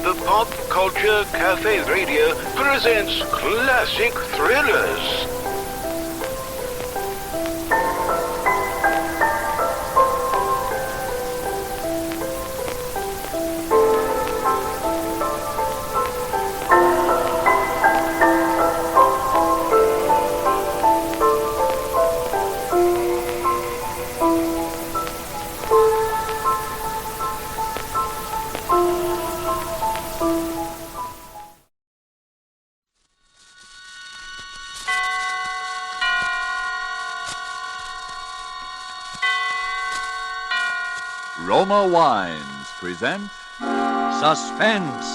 The Pop Culture Cafe Radio presents classic thrillers. Roma Wines present Suspense.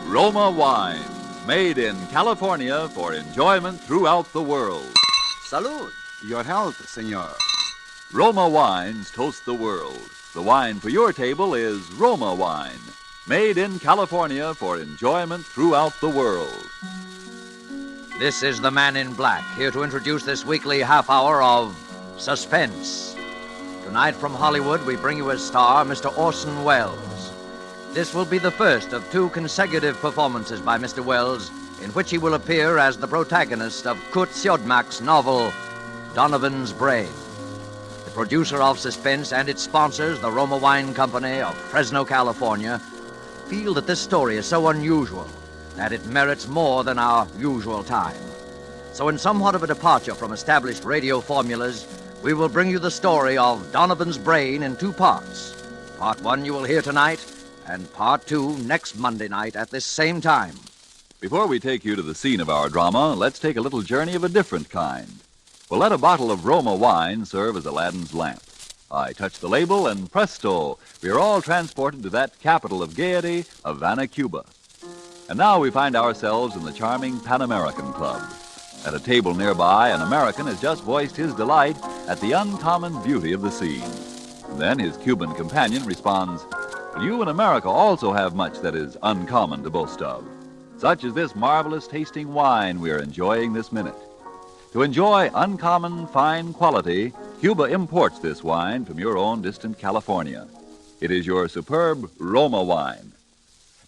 Roma Wines, made in California for enjoyment throughout the world. Salud. Your health, senor. Roma Wines toast the world. The wine for your table is Roma Wine, made in California for enjoyment throughout the world. This is the Man in Black, here to introduce this weekly half hour of Suspense. Tonight from Hollywood, we bring you as star Mr. Orson Welles. This will be the first of two consecutive performances by Mr. Welles, in which he will appear as the protagonist of Kurt Siodmak's novel, Donovan's Brain. The producer of Suspense and its sponsors, the Roma Wine Company of Fresno, California, feel that this story is so unusual that it merits more than our usual time. So in somewhat of a departure from established radio formulas, we will bring you the story of Donovan's Brain in two parts. Part one you will hear tonight, and part two next Monday night at this same time. Before we take you to the scene of our drama, let's take a little journey of a different kind. We'll let a bottle of Roma wine serve as Aladdin's lamp. I touch the label, and presto, we are all transported to that capital of gaiety, Havana, Cuba. And now we find ourselves in the charming Pan American Club. At a table nearby, an American has just voiced his delight at the uncommon beauty of the scene. And then his Cuban companion responds, "Well, you in America also have much that is uncommon to boast of. Such as this marvelous tasting wine we are enjoying this minute. To enjoy uncommon fine quality, Cuba imports this wine from your own distant California. It is your superb Roma wine.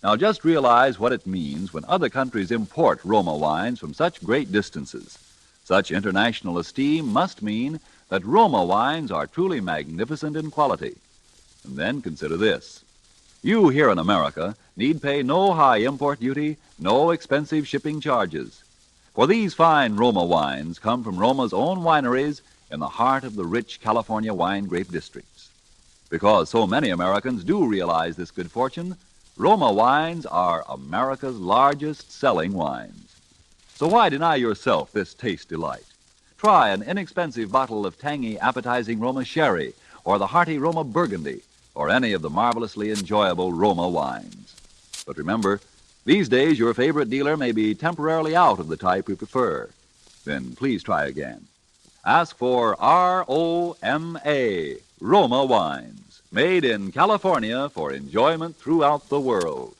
Now just realize what it means when other countries import Roma wines from such great distances. Such international esteem must mean that Roma wines are truly magnificent in quality. And then consider this. You here in America need pay no high import duty, no expensive shipping charges. For these fine Roma wines come from Roma's own wineries in the heart of the rich California wine grape districts. Because so many Americans do realize this good fortune, Roma wines are America's largest selling wines. So why deny yourself this taste delight? Try an inexpensive bottle of tangy, appetizing Roma sherry, or the hearty Roma burgundy, or any of the marvelously enjoyable Roma wines. But remember, these days your favorite dealer may be temporarily out of the type you prefer. Then please try again. Ask for R-O-M-A, Roma wines, made in California for enjoyment throughout the world.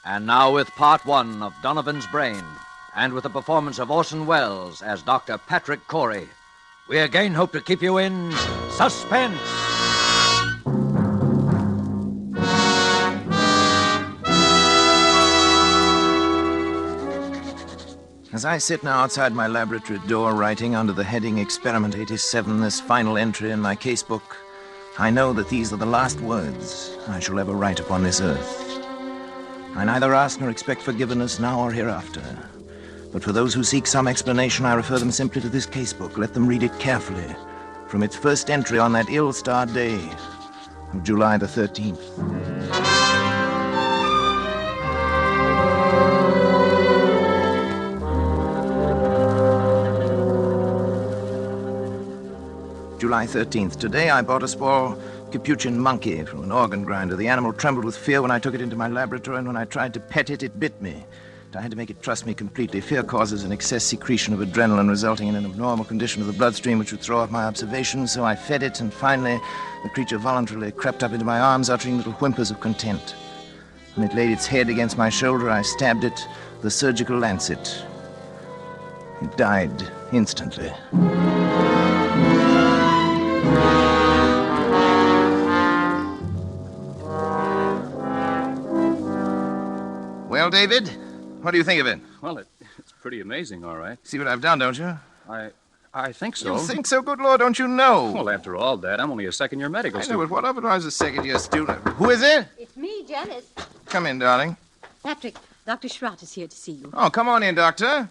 And now with part one of Donovan's Brain, and with the performance of Orson Welles as Dr. Patrick Corey, we again hope to keep you in suspense. As I sit now outside my laboratory door writing under the heading Experiment 87, this final entry in my casebook, I know that these are the last words I shall ever write upon this earth. I neither ask nor expect forgiveness now or hereafter. But for those who seek some explanation, I refer them simply to this casebook. Let them read it carefully from its first entry on that ill-starred day of July the 13th. July 13th. Today I bought a small Capuchin monkey from an organ grinder. The animal trembled with fear when I took it into my laboratory, and when I tried to pet it, it bit me. I had to make it trust me completely. Fear causes an excess secretion of adrenaline, resulting in an abnormal condition of the bloodstream which would throw off my observations, so I fed it, and finally the creature voluntarily crept up into my arms, uttering little whimpers of content. When it laid its head against my shoulder, I stabbed it with a surgical lancet. It died instantly. Well, David, what do you think of it? Well, it's pretty amazing, all right. See what I've done, don't you? I think so. You think so? Good Lord, don't you know? Well, after all, Dad, I'm only a second-year medical I know, student. but what of it? I was a second-year student. Who is it? It's me, Janice. Come in, darling. Patrick, Dr. Schrott is here to see you. Oh, come on in, Doctor.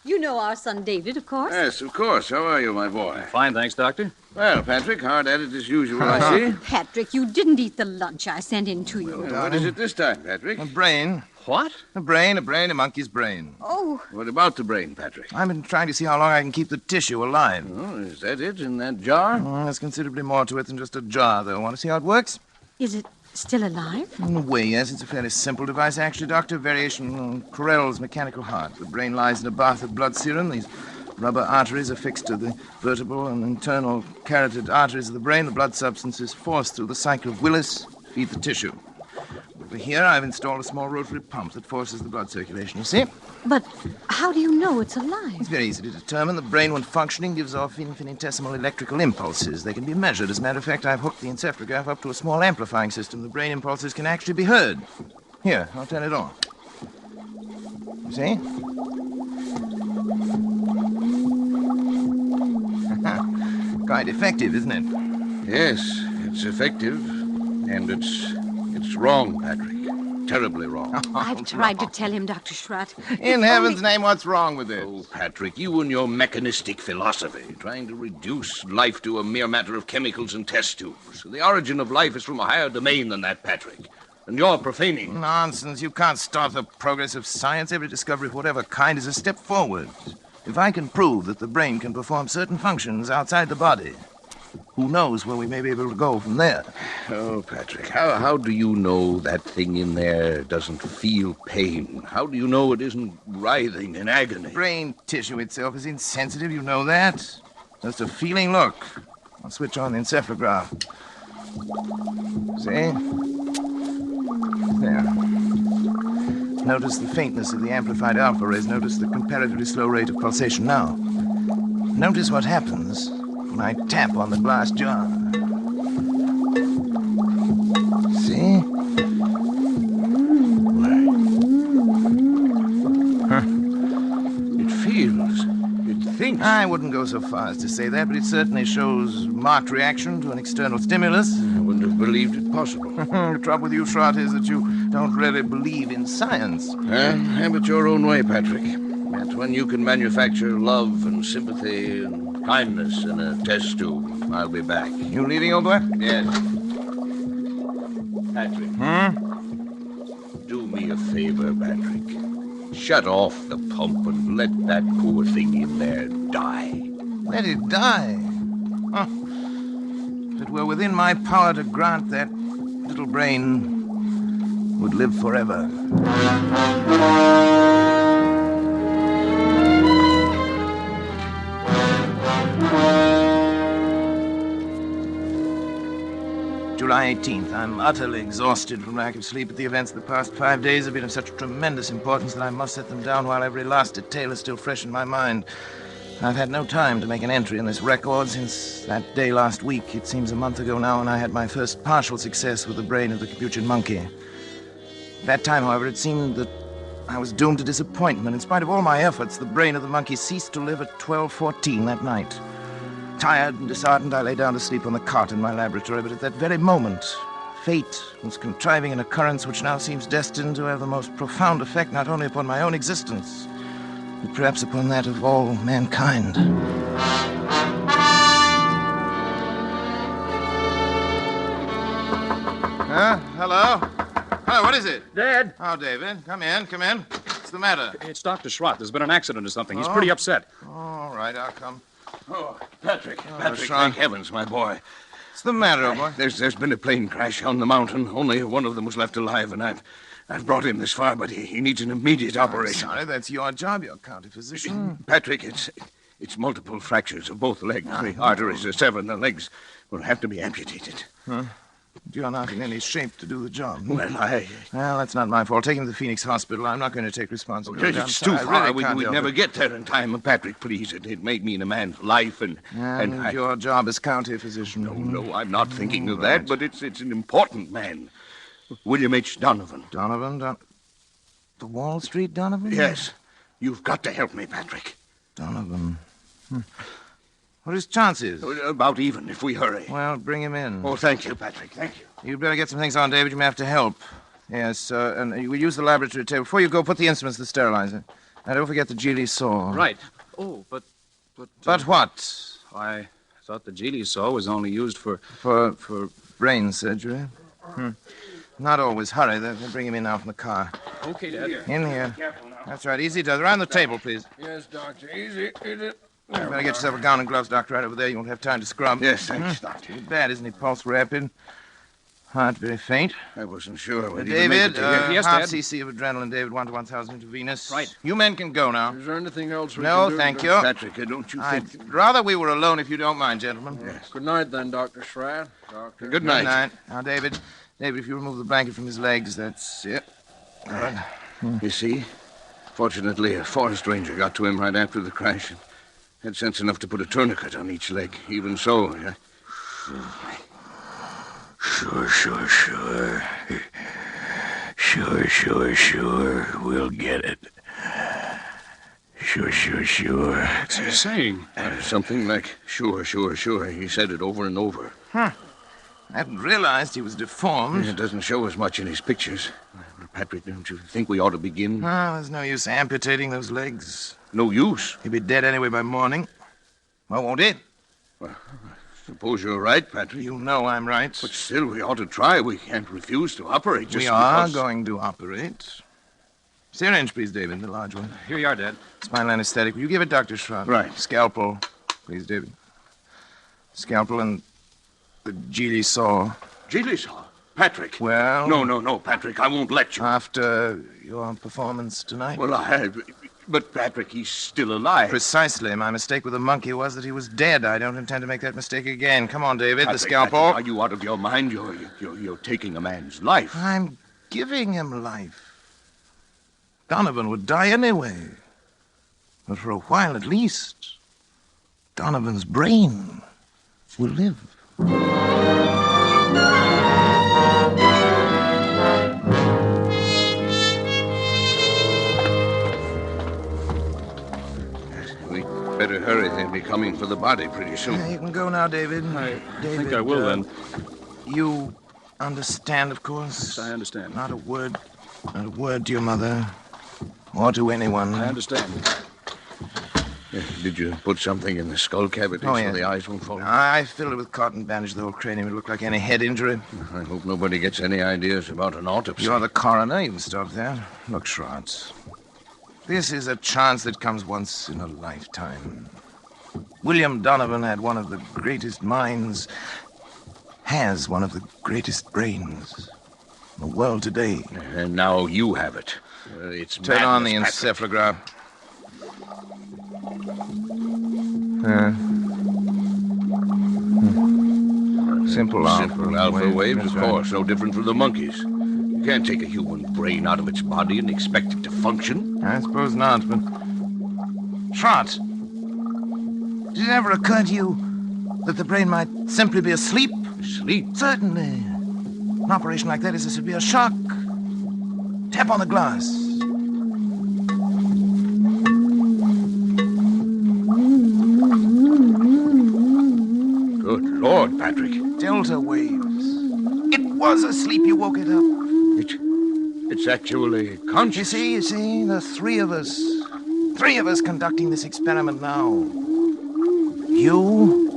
You know our son David, of course. Yes, of course. How are you, my boy? Fine, thanks, Doctor. Well, Patrick, hard at it as usual, I see. Patrick, you didn't eat the lunch I sent in to you. What is it this time, Patrick? A brain. What? A brain, a monkey's brain. Oh, What about the brain, Patrick? I've been trying to see how long I can keep the tissue alive. Oh, is that it in that jar? There's considerably more to it than just a jar, though. Want to see how it works? is it still alive? In a way, yes. It's a fairly simple device, actually, Doctor. Variation on Corell's mechanical heart. The brain lies in a bath of blood serum. These rubber arteries are fixed to the vertebral and internal carotid arteries of the brain. The blood substance is forced through the cycle of Willis to feed the tissue. Over here, I've installed a small rotary pump that forces the blood circulation, you see? But how do you know it's alive? It's very easy to determine. The brain, when functioning, gives off infinitesimal electrical impulses. They can be measured. As a matter of fact, I've hooked the encephalograph up to a small amplifying system. The brain impulses can actually be heard. Here, I'll turn it on. You see? Quite effective, isn't it? Yes, it's effective. And it's wrong, Patrick. Terribly wrong. I've tried to tell him, Dr. Schrott. In heaven's name, what's wrong with it? Oh, Patrick, you and your mechanistic philosophy, trying to reduce life to a mere matter of chemicals and test tubes. The origin of life is from a higher domain than that, Patrick. And you're profaning. Nonsense. You can't stop the progress of science. Every discovery of whatever kind is a step forward. If I can prove that the brain can perform certain functions outside the body, who knows where we may be able to go from there? Oh, Patrick, how do you know that thing in there doesn't feel pain? How do you know it isn't writhing in agony? Brain tissue itself is insensitive, you know that. Just a feeling. Look. I'll switch on the encephalograph. See? There. Notice the faintness of the amplified alpha rays. Notice the comparatively slow rate of pulsation now. Notice what happens when I tap on the glass jar. See? It feels. It thinks. I wouldn't go so far as to say that, but it certainly shows marked reaction to an external stimulus. I wouldn't have believed it possible. The trouble with you, Schrott, is that you don't really believe in science. Have it your own way, Patrick. That's when you can manufacture love and sympathy and kindness in a test tube. I'll be back. You leaving, old boy? Yes. Patrick. Do me a favor, Patrick. Shut off the pump and let that poor thing in there die. Let it die. Oh. If it were within my power to grant, that little brain would live forever. July 18th. I'm utterly exhausted from lack of sleep, but the events of the past 5 days have been of such tremendous importance that I must set them down while every last detail is still fresh in my mind. I've had no time to make an entry in this record since that day last week. It seems a month ago now when I had my first partial success with the brain of the capuchin monkey. At that time, however, it seemed that I was doomed to disappointment. In spite of all my efforts, the brain of the monkey ceased to live at 12:14 that night. Tired and disheartened, I lay down to sleep on the cot in my laboratory, but at that very moment, fate was contriving an occurrence which now seems destined to have the most profound effect not only upon my own existence, but perhaps upon that of all mankind. Hello? Hello, what is it? Dad! Oh, David, come in. What's the matter? It's Dr. Schrott. There's been an accident or something. He's pretty upset. All right, I'll come. Oh, Patrick. Patrick, Sean. thank heavens, my boy. What's the matter, old boy? There's been a plane crash on the mountain. Only one of them was left alive, and I've brought him this far, but he needs an immediate operation. Sorry, that's your job. You're county physician. Patrick, it's multiple fractures of both legs. The arteries are severed, and the legs will have to be amputated. You're not in any shape to do the job. Well, Well, that's not my fault. Take him to the Phoenix Hospital. I'm not going to take responsibility. I'm it's sorry. too I far. really can't We'd help never it. get there in time. Patrick, please. It may mean a man's life, and Your job as county physician. No, I'm not thinking of that, but it's an important man. William H. Donovan. Donovan? The Wall Street Donovan? Yes. You've got to help me, Patrick. Donovan. What are his chances? About even if we hurry. Well, bring him in. Oh, thank you, Patrick. Thank you. You'd better get some things on, David. You may have to help. Yes, and we'll use the laboratory table. Before you go, put the instruments in the sterilizer. And don't forget the Geely saw. Right. Oh, but... But what? I thought the Geely saw was only used for... For brain surgery. Not always. Hurry. They'll bring him in now from the car. Okay, Dad. In here. That's right. Easy does. Around the table, please. Yes, Doctor. Easy. You better get yourself a gown and gloves, Doctor, right over there. You won't have time to scrub. Yes, thanks, Doctor. Too bad, isn't he? Pulse rapid. Heart very faint. I wasn't sure whether David, Yes, half Dad. cc of adrenaline, David, 1 to 1,000 intravenous. Right. You men can go now. Is there anything else we No, can do? thank you. Patrick, don't you I'd think... rather we were alone if you don't mind, gentlemen. Yes. Good night, then, Dr. Schratt. Doctor. Good night. Good night. Now, David, if you remove the blanket from his legs, that's it. All right. You see? Fortunately, a forest ranger got to him right after the crash and had sense enough to put a tourniquet on each leg. Even so, Sure. We'll get it. Sure. What's he saying? something like sure. He said it over and over. I hadn't realized he was deformed. It doesn't show as much in his pictures. Patrick, don't you think we ought to begin? There's no use amputating those legs. No use. He'll be dead anyway by morning. Well, won't it? Suppose you're right, Patrick. You know I'm right. But still, we ought to try. We can't refuse to operate just We are because... going to operate. Syringe, please, David, the large one. Here you are, Dad. Spinal anesthetic. Will you give it, Dr. Schratt? Right. Scalpel, please, David. Scalpel and the Geely saw. Geely saw. Patrick. Well... No, Patrick, I won't let you. After your performance tonight? Well, I have... But, Patrick, he's still alive. Precisely. My mistake with the monkey was that he was dead. I don't intend to make that mistake again. Come on, David, Patrick, the scalpel. Patrick, are you out of your mind? You're taking a man's life. I'm giving him life. Donovan would die anyway. But for a while at least, Donovan's brain will live. We'd better hurry. They'll be coming for the body pretty soon. You can go now, David. I David, think I will, then. You understand, of course. Yes, I understand. Not a word to your mother or to anyone. I understand. Did you put something in the skull cavity Oh, so yeah. the eyes won't fall? I filled it with cotton, bandaged the whole cranium. It looked like any head injury. I hope nobody gets any ideas about an autopsy. You're the coroner. You can stop there. Look, Schratz. This is a chance that comes once in a lifetime. William Donovan had one of the greatest minds, has one of the greatest brains in the world today. And now you have it. It's Turn on the madness, Patrick. encephalograph. Simple Alpha waves, That's of right. course. No different from the monkeys. You can't take a human brain out of its body and expect it to function. I suppose not, but... Schrott, did it ever occur to you that the brain might simply be asleep? Sleep. Certainly. An operation like that is a severe shock. Tap on the glass. Good Lord, Patrick. Delta waves. It was asleep. You woke it up. It's actually You conscious. see, the three of us conducting this experiment now. You,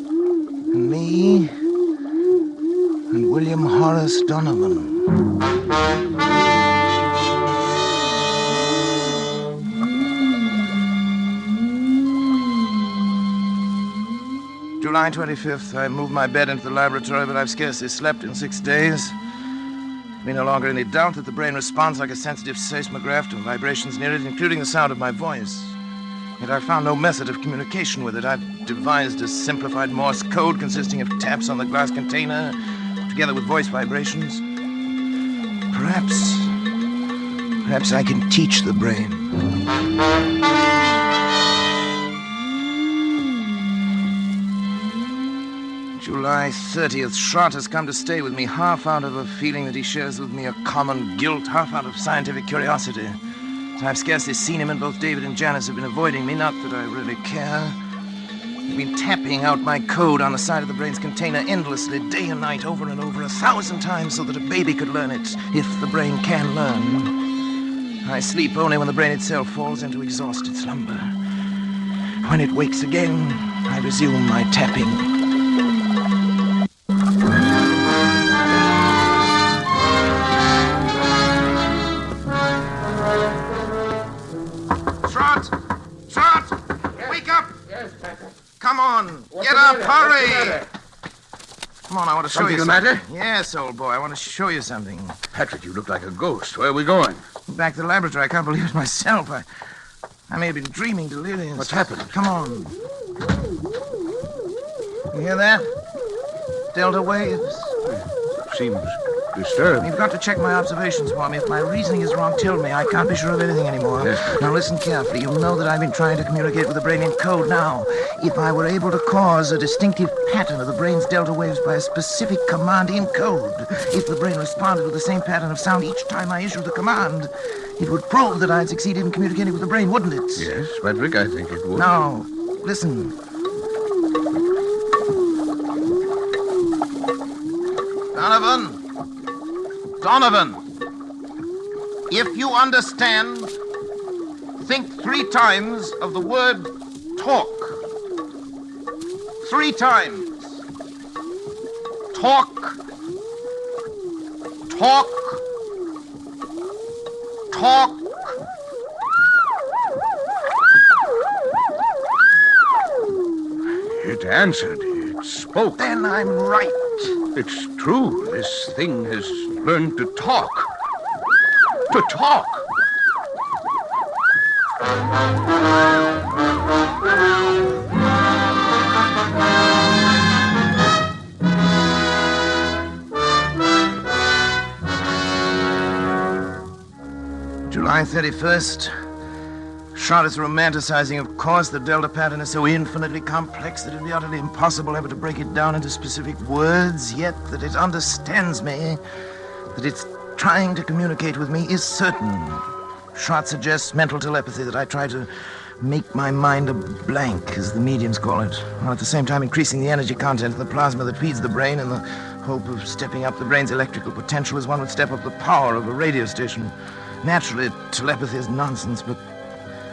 and me, and William Horace Donovan. July 25th, I moved my bed into the laboratory, but I've scarcely slept in 6 days. There'll be no longer any doubt that the brain responds like a sensitive seismograph to vibrations near it, including the sound of my voice. Yet I found no method of communication with it. I've devised a simplified Morse code consisting of taps on the glass container, together with voice vibrations. Perhaps I can teach the brain. July 30th, Schrott has come to stay with me, half out of a feeling that he shares with me a common guilt, half out of scientific curiosity. I've scarcely seen him, and both David and Janice have been avoiding me. Not that I really care. I've been tapping out my code on the side of the brain's container endlessly, day and night, over and over, 1,000 times, so that a baby could learn it, if the brain can learn. I sleep only when the brain itself falls into exhausted slumber. When it wakes again, I resume my tapping. Come on, get up, hurry! Come on, I want to show you something. Something the matter? Yes, old boy, I want to show you something. Patrick, you look like a ghost. Where are we going? Back to the laboratory. I can't believe it myself. I may have been dreaming delirious. What's happened? Come on. You hear that? Delta waves. Seems disturbed. You've got to check my observations for me. If my reasoning is wrong, tell me. I can't be sure of anything anymore. Yes. Now listen carefully. You'll know that I've been trying to communicate with the brain in code. Now, if I were able to cause a distinctive pattern of the brain's delta waves by a specific command in code, if the brain responded with the same pattern of sound each time I issued the command, it would prove that I'd succeeded in communicating with the brain, wouldn't it? Yes, Patrick, I think it would. Now, listen. Donovan, if you understand, think 3 times of the word talk. 3 times. Talk. Talk. Talk. It answered. It spoke. Then I'm right. It's true. This thing has learned to talk. To talk. July 31st. Schott is romanticizing, of course. The delta pattern is so infinitely complex that it would be utterly impossible ever to break it down into specific words, yet that it understands me, that it's trying to communicate with me, is certain. Schott suggests mental telepathy, that I try to make my mind a blank, as the mediums call it, while at the same time increasing the energy content of the plasma that feeds the brain in the hope of stepping up the brain's electrical potential as one would step up the power of a radio station. Naturally, telepathy is nonsense, but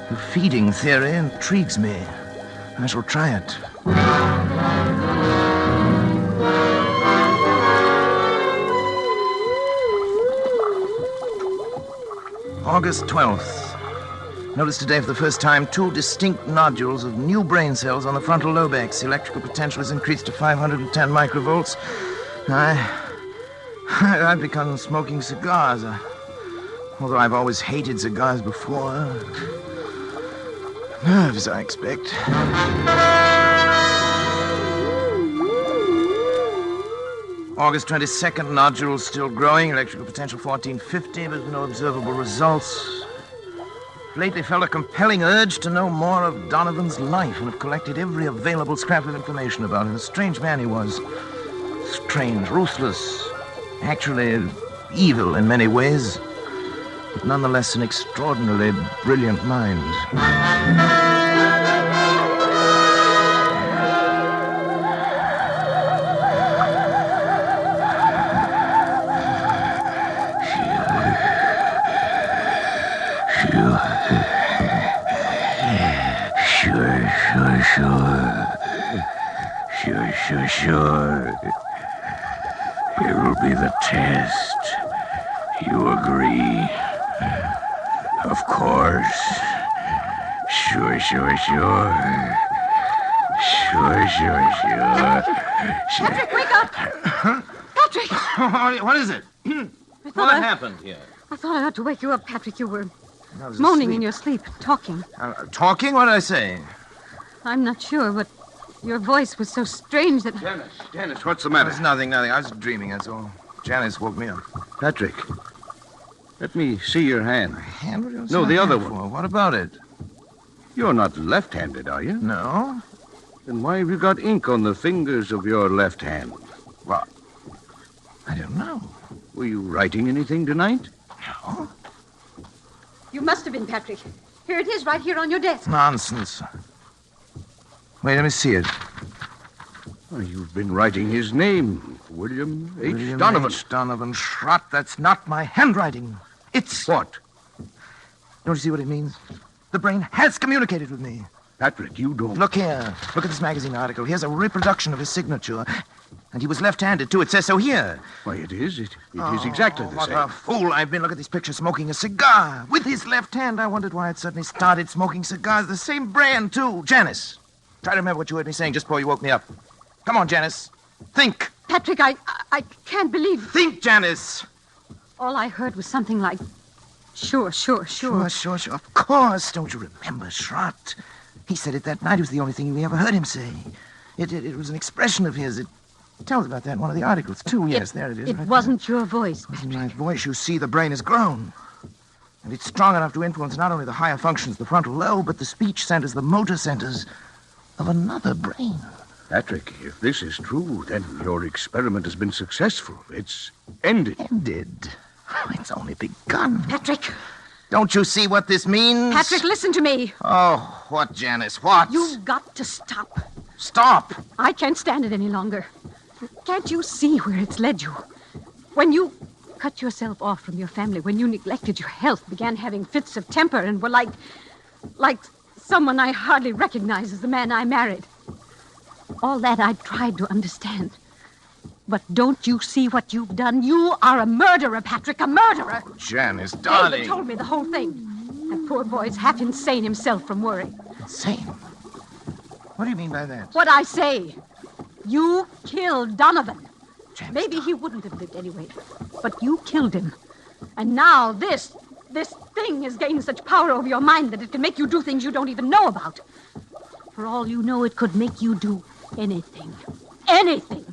the feeding theory intrigues me. I shall try it. August 12th. Notice today for the first time 2 distinct nodules of new brain cells on the frontal lobex. Electrical potential is increased to 510 microvolts. I've begun smoking cigars. Although I've always hated cigars before. Nerves, I expect. August 22nd, nodules still growing, electrical potential 1450, but no observable results. Lately felt a compelling urge to know more of Donovan's life and have collected every available scrap of information about him. A strange man he was. Strange, ruthless, actually evil in many ways, but nonetheless an extraordinarily brilliant mind. Sure. Here will be the test. You agree? Of course. Sure. Sure. Patrick, wake up! Patrick! What is it? What happened here? I thought I ought to wake you up, Patrick. You were moaning in your sleep, talking. Talking? What did I say? I'm not sure, but your voice was so strange that... Janice, what's the matter? It's nothing. I was dreaming, that's all. Janice woke me up. Patrick, let me see your hand. My hand? What do you No, the other one. for? What about it? You're not left-handed, are you? No. Then why have you got ink on the fingers of your left hand? Well, I don't know. Were you writing anything tonight? No. You must have been, Patrick. Here it is, right here on your desk. Nonsense. Wait, let me see it. Oh, you've been writing his name, William H. William Donovan. H. Donovan. Schrott, that's not my handwriting. It's... What? Don't you see what it means? The brain has communicated with me. Patrick, you don't... Look here. Look at this magazine article. Here's a reproduction of his signature. And he was left-handed, too. It says so here. Why, it is. It is exactly the What same. a fool I've been. Look at this picture, smoking a cigar with his left hand. I wondered why I'd suddenly started smoking cigars. The same brand, too. Janice, try to remember what you heard me saying just before you woke me up. Come on, Janice. Think. Patrick, I can't believe... Think, Janice. All I heard was something like, sure. Sure. Of course. Don't you remember, Schrott? He said it that night. It was the only thing we ever heard him say. It was an expression of his. It tells about that in one of the articles, too. Yes, there it is. It right wasn't your voice, there. It Patrick. wasn't my voice. You see, the brain has grown. And it's strong enough to influence not only the higher functions, the frontal lobe, but the speech centers, the motor centers of another brain. Patrick, if this is true, then your experiment has been successful. It's ended. Ended? Oh, it's only begun. Patrick! Don't you see what this means? Patrick, listen to me. Oh, what, Janice? What? You've got to stop. Stop! I can't stand it any longer. Can't you see where it's led you? When you cut yourself off from your family, when you neglected your health, began having fits of temper, and were like someone I hardly recognize as the man I married. All that I tried to understand. But don't you see what you've done? You are a murderer, Patrick, a murderer. Janice, darling. David told me the whole thing. That poor boy's half insane himself from worry. Insane? What do you mean by that? What I say. You killed Donovan. Janice, Maybe he wouldn't have lived anyway. But you killed him. And now this thing has gained such power over your mind that it can make you do things you don't even know about. For all you know, it could make you do anything. Anything.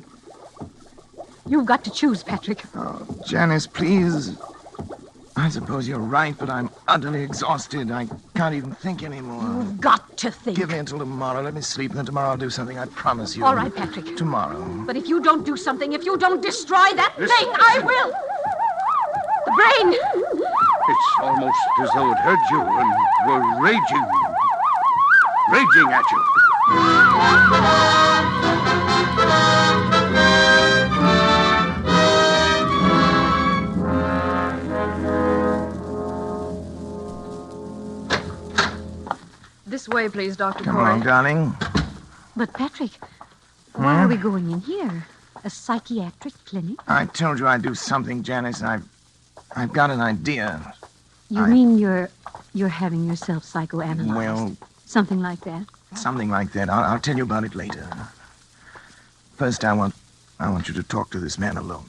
You've got to choose, Patrick. Oh, Janice, please. I suppose you're right, but I'm utterly exhausted. I can't even think anymore. You've got to think. Give me until tomorrow. Let me sleep, and then tomorrow I'll do something. I promise you. All right, Patrick. Tomorrow. But if you don't do something, if you don't destroy that thing, I will. The brain. It's almost as though it heard you and were raging at you. This way, please, Dr. Come Corey. on, darling. But, Patrick, why are we going in here? A psychiatric clinic? I told you I'd do something, Janice. I've got an idea. You mean you're having yourself psychoanalyzed? Well, something like that? Something like that. I'll tell you about it later. First, I want you to talk to this man alone.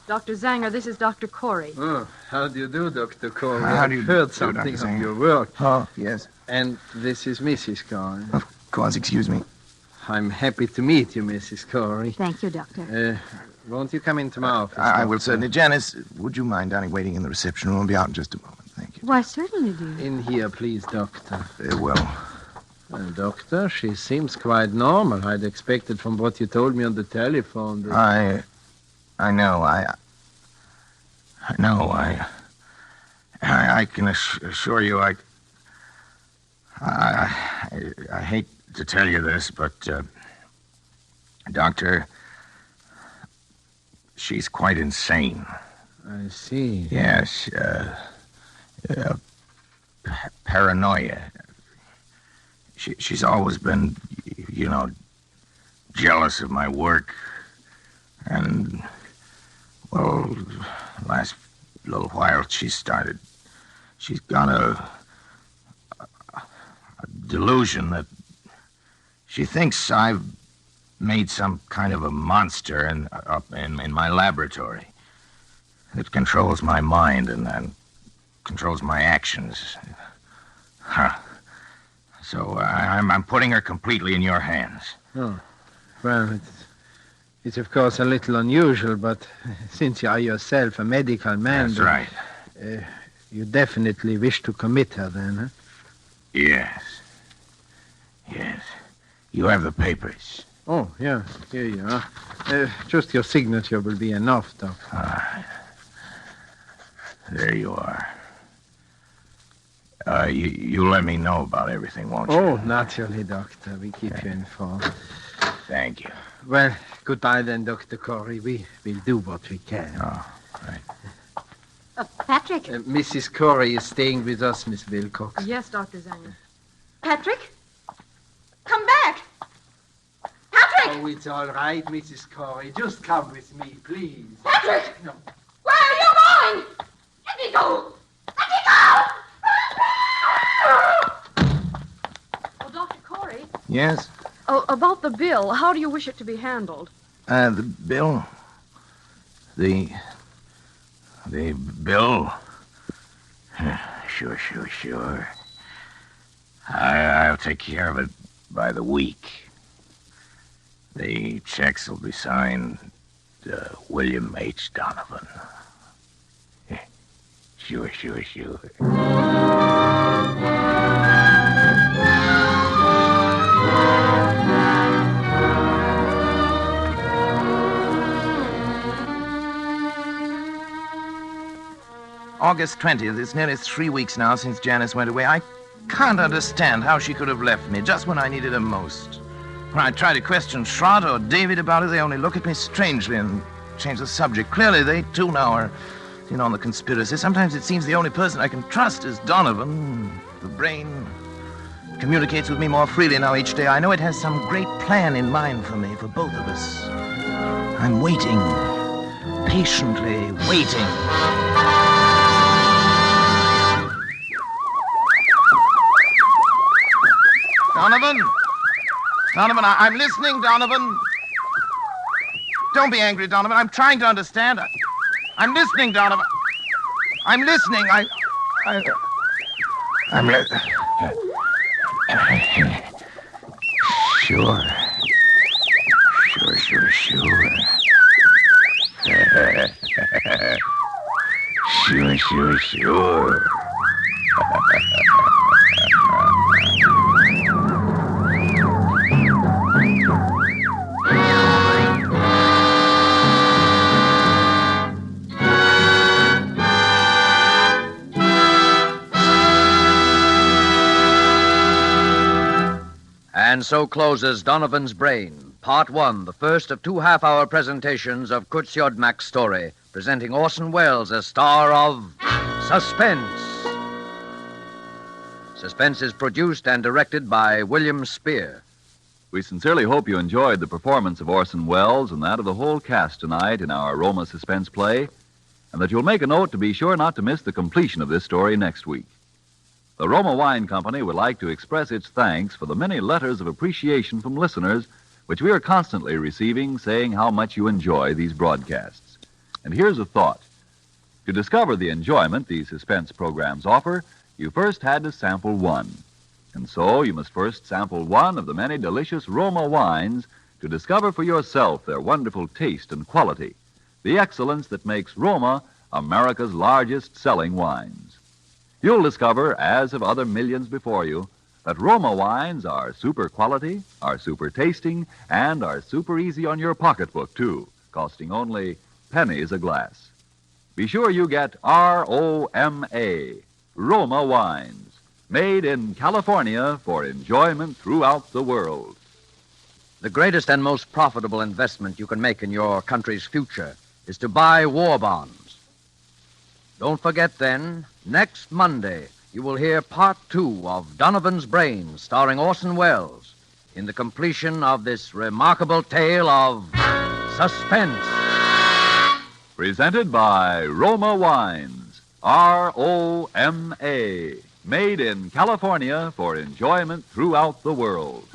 Dr. Zanger, this is Dr. Corey. Oh, how do you do, Dr. Corey? How do you I've heard do, something Dr. of Zanger? your work. Oh, yes. And this is Mrs. Corey. Of course, excuse me. I'm happy to meet you, Mrs. Corey. Thank you, Doctor. Won't you come into my office? I will certainly. Janice, would you mind, darling, waiting in the reception room? I'll be out in just a moment. Thank you. Why, certainly, dear. In here, please, Doctor. Very well. Doctor, she seems quite normal. I'd expected from what you told me on the telephone that... I know. I can assure you, I hate to tell you this, but, Doctor, she's quite insane. I see. Yes, paranoia. She's always been, jealous of my work. And, well, last little while she's got a delusion that she thinks I've made some kind of a monster up in my laboratory that controls my mind and controls my actions. So I'm putting her completely in your hands. Oh, well, it's of course a little unusual, but since you are yourself a medical man... That's right. You definitely wish to commit her then, huh? Yes. You have the papers. Oh, yeah, here you are. Just your signature will be enough, Doctor. There you are. You let me know about everything, won't you? Oh, naturally, Doctor. We keep you informed. Thank you. Well, goodbye then, Dr. Corey. We will do what we can. Oh, right. Patrick? Mrs. Corey is staying with us, Miss Wilcox. Yes, Dr. Zanger. Patrick? Come back! Patrick! Oh, it's all right, Mrs. Corey. Just come with me, please. Patrick! No. Where are you going? Let me go! Let me go! Oh, Dr. Corey? Yes? Oh, about the bill, how do you wish it to be handled? The bill? The bill? Sure. I'll take care of it by the week. The checks will be signed William H. Donovan. Sure. August 20th. It's nearly 3 weeks now since Janice went away. I can't understand how she could have left me just when I needed her most. When I try to question Schrott or David about it, they only look at me strangely and change the subject. Clearly, they too now are in on the conspiracy. Sometimes it seems the only person I can trust is Donovan. The brain communicates with me more freely now each day. I know it has some great plan in mind for me, for both of us. I'm waiting, patiently waiting. Donovan, I'm listening, Donovan. Don't be angry, Donovan. I'm trying to understand. I'm listening, Donovan. I'm listening. I'm listening. Sure. Sure. And so closes Donovan's Brain, Part 1, the first of 2 half-hour presentations of Kurt Siodmak's story, presenting Orson Welles as star of Suspense. Suspense is produced and directed by William Spear. We sincerely hope you enjoyed the performance of Orson Welles and that of the whole cast tonight in our Roma suspense play, and that you'll make a note to be sure not to miss the completion of this story next week. The Roma Wine Company would like to express its thanks for the many letters of appreciation from listeners which we are constantly receiving saying how much you enjoy these broadcasts. And here's a thought. To discover the enjoyment these suspense programs offer, you first had to sample one. And so you must first sample one of the many delicious Roma wines to discover for yourself their wonderful taste and quality, the excellence that makes Roma America's largest selling wines. You'll discover, as have other millions before you, that Roma wines are super quality, are super tasting, and are super easy on your pocketbook, too, costing only pennies a glass. Be sure you get R-O-M-A, Roma wines, made in California for enjoyment throughout the world. The greatest and most profitable investment you can make in your country's future is to buy war bonds. Don't forget, then, next Monday, you will hear Part 2 of Donovan's Brain, starring Orson Welles, in the completion of this remarkable tale of Suspense. Presented by Roma Wines, R-O-M-A, made in California for enjoyment throughout the world.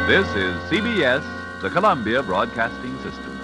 This is CBS, the Columbia Broadcasting System.